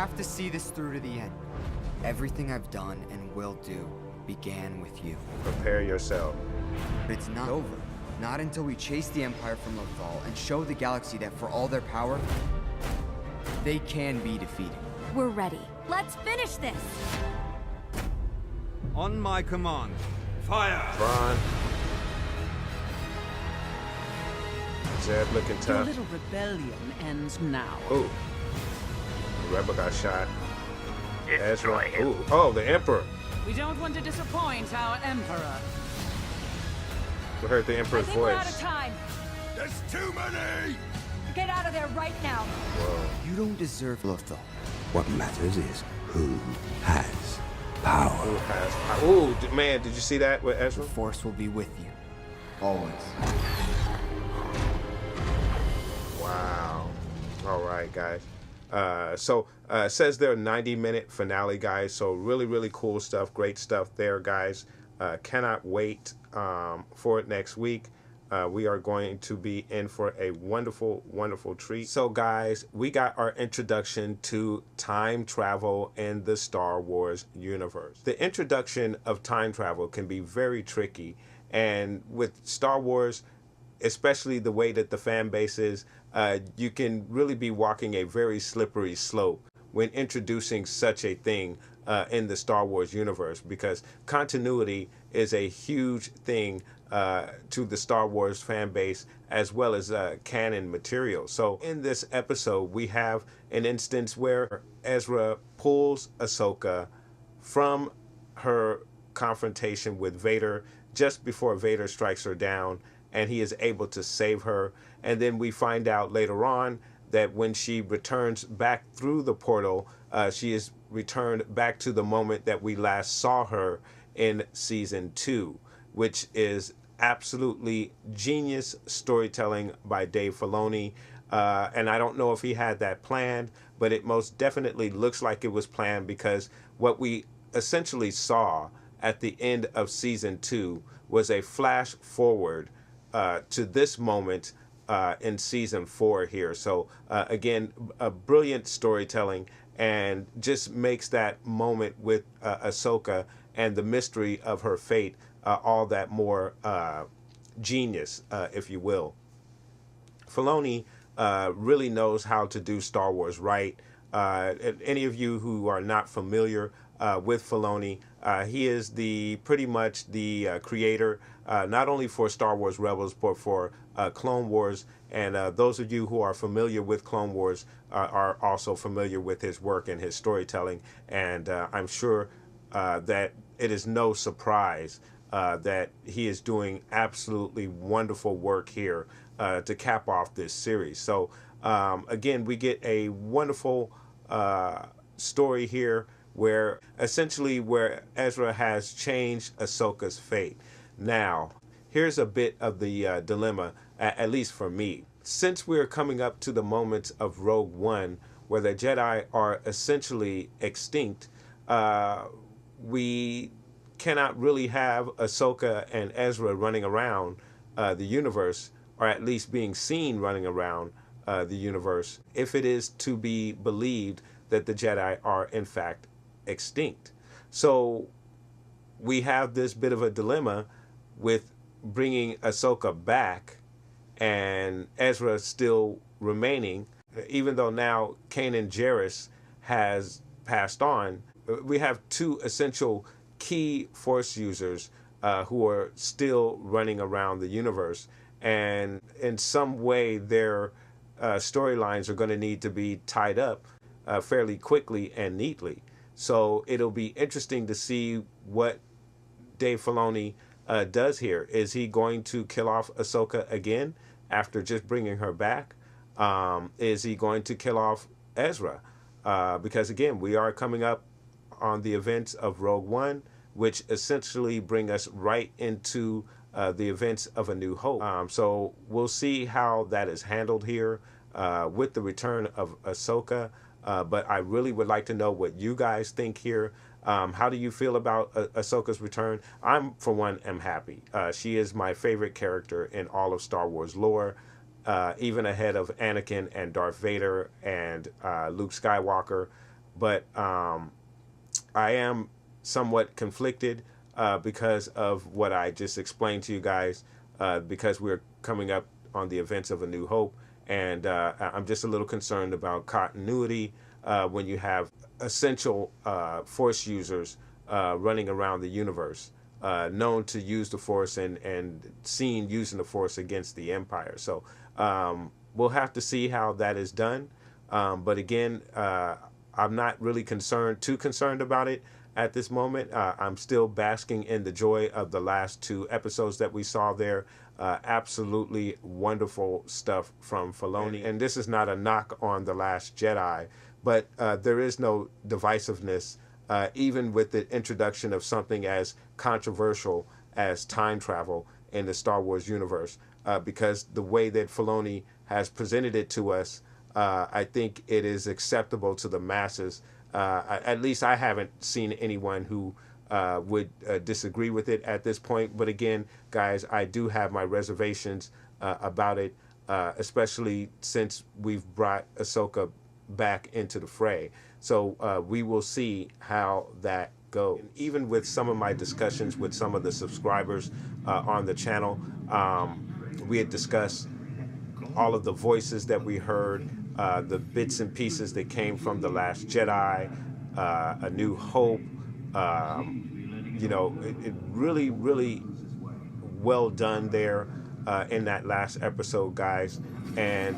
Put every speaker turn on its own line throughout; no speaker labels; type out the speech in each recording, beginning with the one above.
have to see this through to the end. Everything I've done and will do began with you.
Prepare yourself.
But it's not over. Not until we chase the Empire from Lothal and show the galaxy that for all their power, they can be defeated.
We're ready. Let's finish this!
On my command. Fire!
Ron. Zeb looking
Your
tough.
little rebellion ends now.
Ooh. The rebel got shot.
Destroy him.
Ooh. Oh, the Emperor.
We don't want to disappoint our Emperor.
We heard the Emperor's
I think we're out
voice.
of time.
There's too many!
Get out of there right now.
Whoa.
You don't deserve Lothal.
What matters is who has power.
Who has power? Ooh, man, did you see that with Ezra?
The Force will be with you. Always.
Wow. All right, guys. So it says they're a 90-minute finale, guys. So really, really cool stuff. Great stuff there, guys. Cannot wait for it next week. We are going to be in for a wonderful, wonderful treat. So, guys, we got our introduction to time travel in the Star Wars universe. The introduction of time travel can be very tricky. And with Star Wars, especially the way that the fan base is, you can really be walking a very slippery slope when introducing such a thing in the Star Wars universe, because continuity is a huge thing to the Star Wars fan base, as well as canon material. So in this episode, we have an instance where Ezra pulls Ahsoka from her confrontation with Vader just before Vader strikes her down, and he is able to save her. And then we find out later on that when she returns back through the portal, she is returned back to the moment that we last saw her in season 2, which is absolutely genius storytelling by Dave Filoni. And I don't know if he had that planned, but it most definitely looks like it was planned, because what we essentially saw at the end of season 2 was a flash forward to this moment in season 4 here. So again, a brilliant storytelling, and just makes that moment with Ahsoka and the mystery of her fate all that more genius, if you will. Filoni really knows how to do Star Wars right. Any of you who are not familiar with Filoni, he is pretty much the creator, not only for Star Wars Rebels, but for Clone Wars. And those of you who are familiar with Clone Wars are also familiar with his work and his storytelling. And I'm sure that it is no surprise that he is doing absolutely wonderful work here to cap off this series. So again, we get a wonderful story here where Ezra has changed Ahsoka's fate. Now, here's a bit of the dilemma, at least for me. Since we're coming up to the moments of Rogue One, where the Jedi are essentially extinct, we cannot really have Ahsoka and Ezra running around the universe, or at least being seen running around the universe, if it is to be believed that the Jedi are in fact extinct. So we have this bit of a dilemma with bringing Ahsoka back and Ezra still remaining, even though now Kanan Jarrus has passed on. We have two essential key Force users who are still running around the universe, and in some way their storylines are going to need to be tied up fairly quickly and neatly. So it'll be interesting to see what Dave Filoni does here. Is he going to kill off Ahsoka again after just bringing her back? Is he going to kill off Ezra? because again, we are coming up on the events of Rogue One, which essentially bring us right into the events of A New Hope. So we'll see how that is handled here with the return of Ahsoka. But I really would like to know what you guys think here. How do you feel about Ahsoka's return? I'm, for one, am happy. She is my favorite character in all of Star Wars lore, even ahead of Anakin and Darth Vader and Luke Skywalker. But I am somewhat conflicted because of what I just explained to you guys, because we're coming up on the events of A New Hope. And I'm just a little concerned about continuity when you have essential Force users running around the universe, known to use the Force and seen using the Force against the Empire. So we'll have to see how that is done. But again, I'm not really too concerned about it at this moment. I'm still basking in the joy of the last 2 episodes that we saw there. Absolutely wonderful stuff from Filoni. And this is not a knock on The Last Jedi, but there is no divisiveness, even with the introduction of something as controversial as time travel in the Star Wars universe, because the way that Filoni has presented it to us, I think it is acceptable to the masses. At least I haven't seen anyone who would disagree with it at this point. But again, guys, I do have my reservations about it, especially since we've brought Ahsoka back into the fray. So we will see how that goes. And even with some of my discussions with some of the subscribers on the channel, we had discussed all of the voices that we heard, the bits and pieces that came from The Last Jedi, A New Hope. You know, it really, really well done there in that last episode, guys, and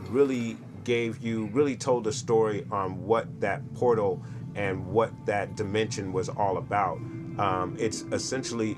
really told a story on what that portal and what that dimension was all about. It's essentially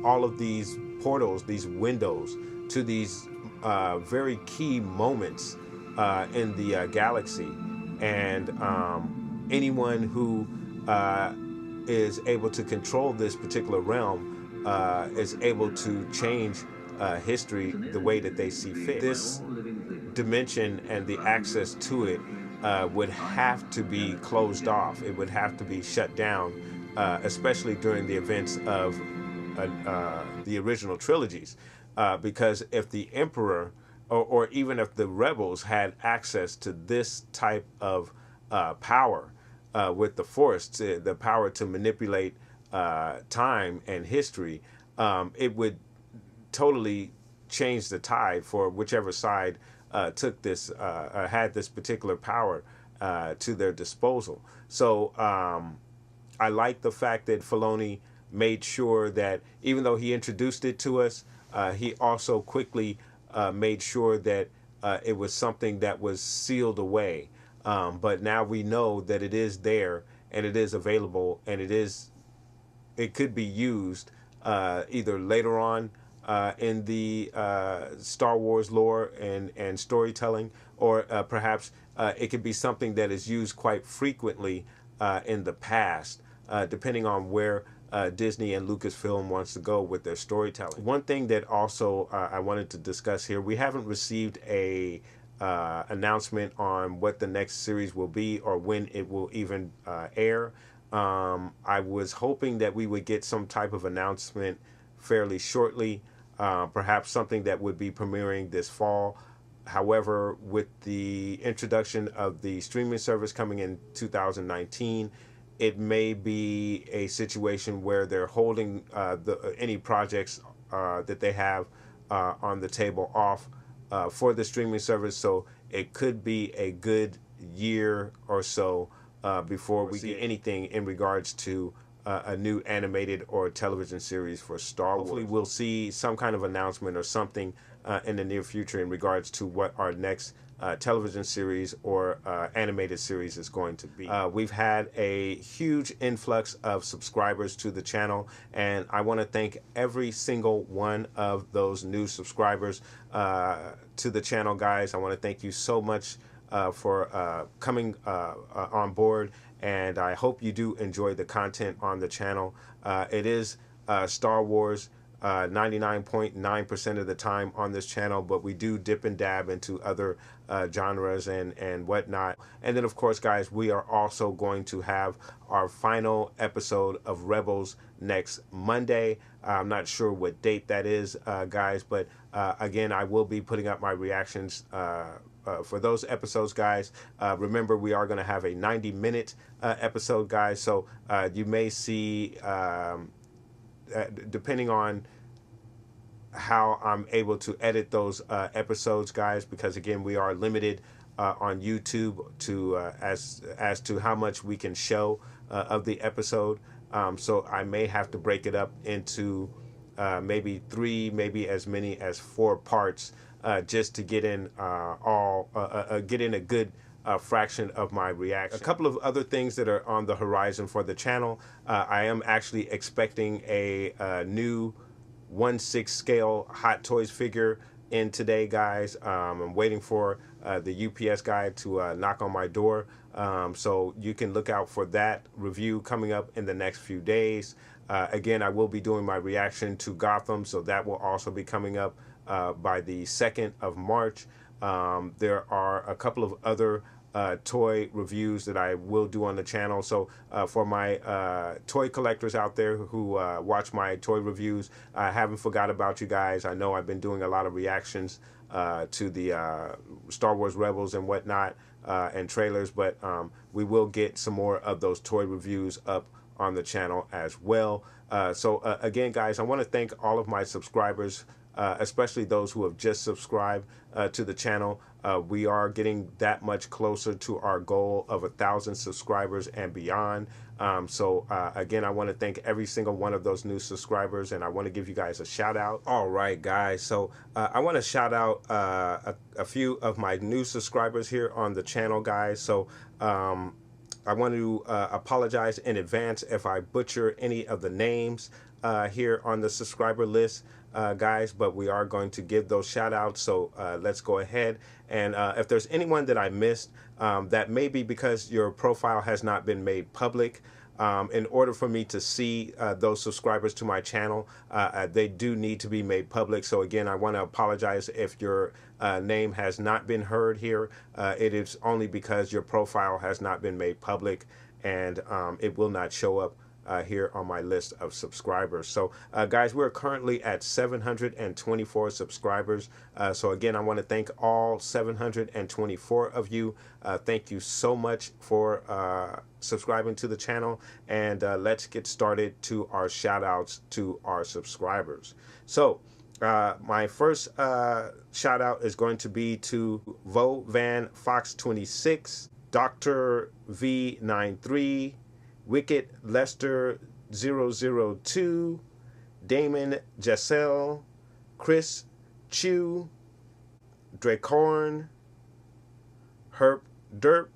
all of these portals, these windows to these very key moments in the galaxy, and anyone who is able to control this particular realm is able to change history the way that they see fit. This dimension and the access to it would have to be closed off. It would have to be shut down, especially during the events of the original trilogies, because if the Emperor or even if the rebels had access to this type of power with the Force, the power to manipulate time and history, it would totally change the tide for whichever side took this, had this particular power to their disposal. So I like the fact that Filoni made sure that even though he introduced it to us, he also quickly made sure that it was something that was sealed away. But now we know that it is there and it is available, and it could be used either later on in the Star Wars lore and storytelling, or perhaps it could be something that is used quite frequently in the past, depending on where Disney and Lucasfilm wants to go with their storytelling. One thing that also I wanted to discuss here, we haven't received a announcement on what the next series will be or when it will even air. I was hoping that we would get some type of announcement fairly shortly, perhaps something that would be premiering this fall. However, with the introduction of the streaming service coming in 2019, it may be a situation where they're holding any projects that they have on the table off for the streaming service. So it could be a good year or so before we get anything in regards to a new animated or television series for Star Wars. Hopefully we'll see some kind of announcement or something in the near future in regards to what our next television series or animated series is going to be. We've had a huge influx of subscribers to the channel, and I want to thank every single one of those new subscribers to the channel, guys. I want to thank you so much for coming on board, and I hope you do enjoy the content on the channel. It is Star Wars 99.9% of the time on this channel, but we do dip and dab into other genres and whatnot. And then, of course, guys, we are also going to have our final episode of Rebels next Monday. I'm not sure what date that is, guys, but again, I will be putting up my reactions for those episodes, guys. Remember, we are going to have a 90-minute episode, guys, so you may see, depending on how I'm able to edit those episodes, guys, because again, we are limited on YouTube to as to how much we can show of the episode. So I may have to break it up into maybe 3, maybe as many as 4 parts, just to get in get in a good fraction of my reaction. A couple of other things that are on the horizon for the channel. I am actually expecting a new 1/6 scale Hot Toys figure in today, guys. I'm waiting for the UPS guy to knock on my door, so you can look out for that review coming up in the next few days. Again, I will be doing my reaction to Gotham, so that will also be coming up by the 2nd of March. There are a couple of other toy reviews that I will do on the channel. So for my toy collectors out there who watch my toy reviews, I haven't forgot about you guys. I know I've been doing a lot of reactions to the Star Wars Rebels and whatnot, and trailers, but we will get some more of those toy reviews up on the channel as well. So again, guys, I want to thank all of my subscribers, especially those who have just subscribed to the channel. We are getting that much closer to our goal of 1,000 subscribers and beyond. So again, I want to thank every single one of those new subscribers, and I want to give you guys a shout out. All right, guys. So I want to shout out a few of my new subscribers here on the channel, guys. So I want to apologize in advance if I butcher any of the names here on the subscriber list, guys, but we are going to give those shout outs. So let's go ahead, and if there's anyone that I missed, that may be because your profile has not been made public. In order for me to see those subscribers to my channel, they do need to be made public. So again, I want to apologize if your name has not been heard here. It is only because your profile has not been made public, and it will not show up here on my list of subscribers. So guys, we're currently at 724 subscribers. So again, I want to thank all 724 of you. Thank you so much for subscribing to the channel, and let's get started to our shout outs to our subscribers. So my first shout out is going to be to Vo Van Fox 26, Dr. V93, Wicked Lester 002, Damon Jessel, Chris Chu, Dracorn, Herp Derp,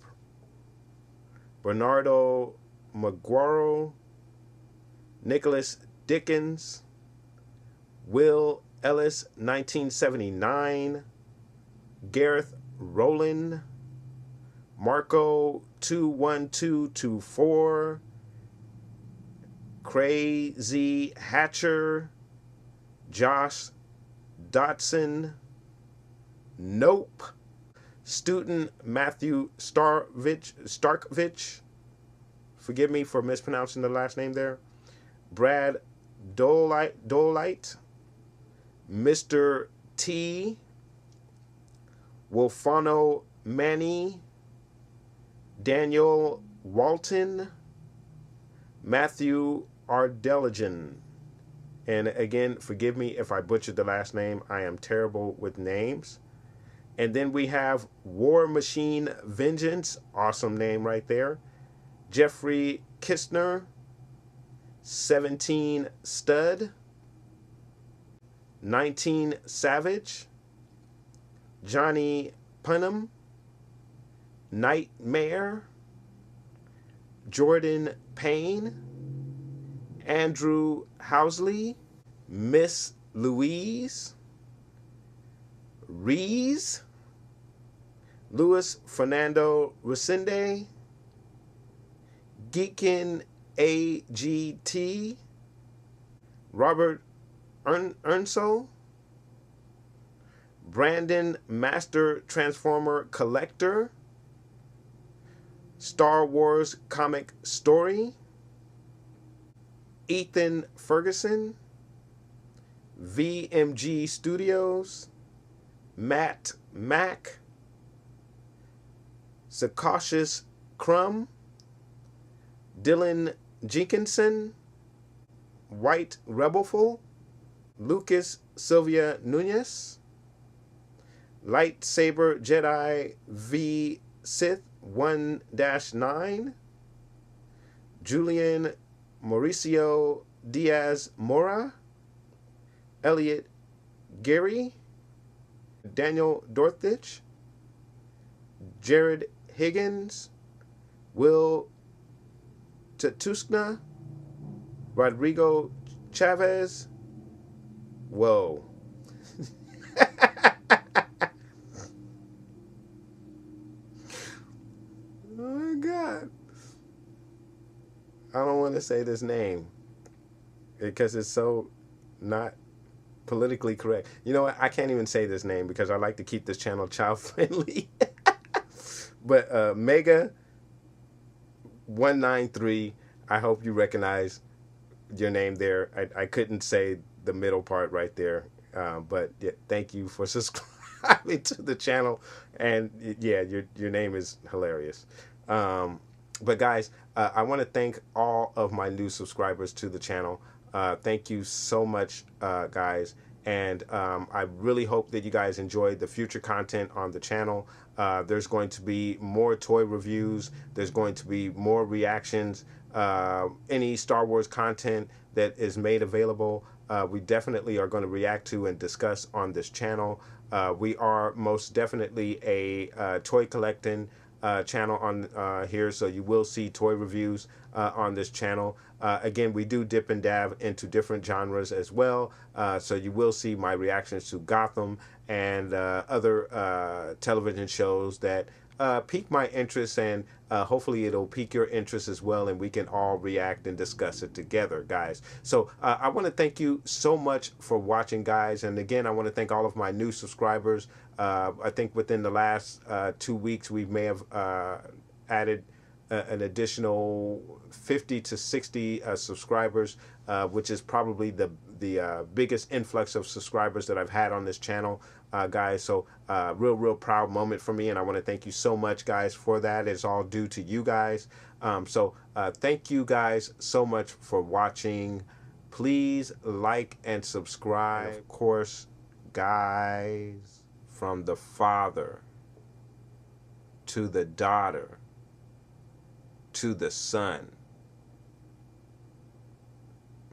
Bernardo MUNGARRO, Nicholas Dickens, Will Ellis 1979, Garreth Rowland, Marco 21224, Crazy Hatcher, Josh Dotson, Nope, Student Matthew Starkovich, forgive me for mispronouncing the last name there, Brad Dollahite, Mr. T, Wolfano Manny, Daniel Walton, Matthew Ardeligan. And again, forgive me if I butchered the last name. I am terrible with names. And then we have War Machine Vengeance. Awesome name right there. Jeffrey Kistner, 17 Stud, 19 Savage, Johnny Punham, Nightmare, Jordan Payne, Andrew Housley, Miss Louise, Rees, Luis Fernando Resende, Geekin AGT, Robert Ernso, Brandon Master Transformer Collector, Star Wars Comic Story, Ethan Ferguson, VMG Studios, Matt Mack, SALACIOUSCRUMB, Dylan Jenkinson, WHITEREBELFUL, Lucas Silvia Nunez, Lightsaber Jedi V Sith 1-9, Julian Mauricio Diaz Mora, Elliot Gary, Daniel Dorthich, Jared Higgins, Will Tatuskna, Rodrigo Chavez. Whoa. Oh my God. I don't want to say this name because it's so not politically correct. You know what? I can't even say this name because I like to keep this channel child friendly. But Mega 193, I hope you recognize your name there. I couldn't say the middle part right there, but yeah, thank you for subscribing to the channel, and yeah, your name is hilarious. But guys, I want to thank all of my new subscribers to the channel. Thank you so much, guys. And I really hope that you guys enjoyed the future content on the channel. There's going to be more toy reviews. There's going to be more reactions. Any Star Wars content that is made available, we definitely are going to react to and discuss on this channel. We are most definitely a toy collecting channel on here, so you will see toy reviews on this channel. Again, we do dip and dab into different genres as well, so you will see my reactions to Gotham and other television shows that pique my interest, and hopefully it'll pique your interest as well, and we can all react and discuss it together, guys. So I want to thank you so much for watching, guys, and again, I want to thank all of my new subscribers. I think within the last 2 weeks we may have added an additional 50 to 60 subscribers, which is probably the biggest influx of subscribers that I've had on this channel, guys. So real proud moment for me, and I want to thank you so much, guys, for that. It's all due to you guys. So thank you guys so much for watching. Please like and subscribe. And of course, guys, from the Father to the daughter to the Son,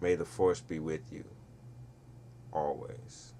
may the Force be with you always.